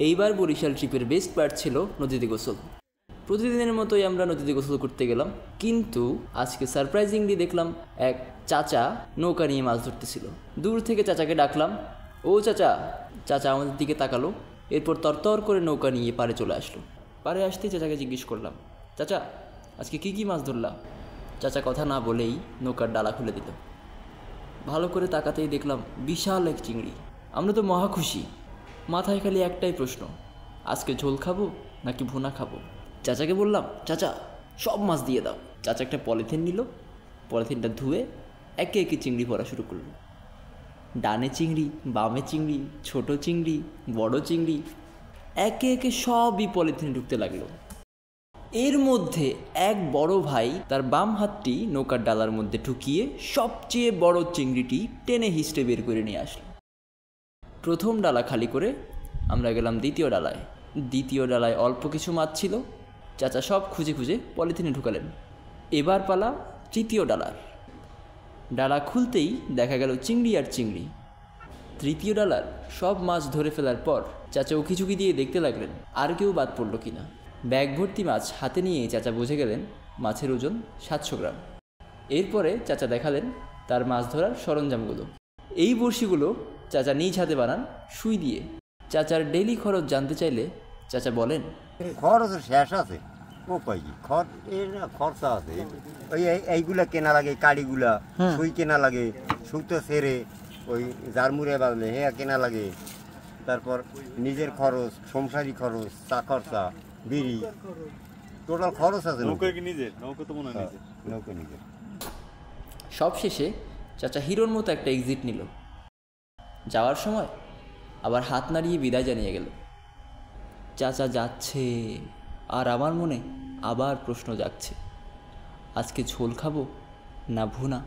এইবার বরিশাল ট্রিপের best part ছিল নদীতে গোসল। প্রতিদিনের মতোই আমরা নদীতে গোসল করতে গেলাম, কিন্তু আজকে সারপ্রাইজিংলি দেখলাম এক চাচা নৌকা নিয়ে মাছ ধরতেছিল। দূর থেকে চাচাকে ডাকলাম, ও চাচা। চাচা আমাদের দিকে তাকালো, এরপর তরতর করে নৌকা নিয়ে পাড়ে চলে আসলো। পাড়ে আসতেই চাচাকে জিজ্ঞেস করলাম, চাচা আজকে কি মাছ ধরলাম? চাচা কথা না বলেই নৌকার ডালা খুলে দিল। ভালো করে তাকাতেই দেখলাম বিশাল এক চিংড়ি। আমরা তো মহা খুশি, মাথায় খালি একটাই প্রশ্ন, আজকে ঝোল খাবো নাকি ভুনা খাবো? চাচাকে বললাম, চাচা সব মাছ দিয়ে দাও। চাচা একটা পলিথিন নিল, পলিথিনটা ধুয়ে একে একে চিংড়ি ভরা শুরু করলো। ডানে চিংড়ি, বামে চিংড়ি, ছোট চিংড়ি, বড় চিংড়ি, একে একে সবই পলিথিনে ঢুকতে লাগলো। এর মধ্যে এক বড় ভাই তার বাম হাতটি নৌকার ডালার মধ্যে ঢুকিয়ে সবচেয়ে বড় চিংড়িটি টেনে হিস্টে বের করে নিয়ে আসলো। প্রথম ডালা খালি করে আমরা গেলাম দ্বিতীয় ডালায়। দ্বিতীয় ডালায় অল্প কিছু মাছ ছিল, চাচা সব খুঁজে খুঁজে পলিথিনে ঢুকালেন। এবার পালা তৃতীয় ডালার। ডালা খুলতেই দেখা গেল চিংড়ি আর চিংড়ি। তৃতীয় ডালার সব মাছ ধরে ফেলার পর চাচা উকিঝুঁকি দিয়ে দেখতে লাগলেন আর কেউ বাদ পড়ল কিনা। ব্যাগ ভর্তি মাছ হাতে নিয়ে চাচা বুঝে গেলেন মাছের ওজন 700 গ্রাম। এরপরে চাচা দেখালেন তার মাছ ধরার সরঞ্জামগুলো। এই বড়শিগুলো চাচা নিজ হাতে বানান সুই দিয়ে। চাচার ডেইলি খরচ জানতে চাইলে চাচা বলেন, খরচ শেষ আছে, উপায় কি, খরচা আছে। ওই এইগুলা কেনা লাগে, কাড়িগুলা সুই কেনা লাগে, সুতো ছেড়ে ওই জারমুড়ে বাজলে হ্যাঁ কেনা লাগে। তারপর নিজের খরচ, সংসারী খরচ, চা খরচা, বিড়ি, টোটাল খরচ আছে। নৌকা নিজের। সব শেষে চাচা হিরোর মতো একটা এক্সিট নিল। যাওয়ার সময় আবার হাত নাড়িয়ে বিদায় জানিয়ে গেল। চাচা যাচ্ছে আর আমার মনে আবার প্রশ্ন জাগছে, আজকে ঝোল খাবো না ভুনা?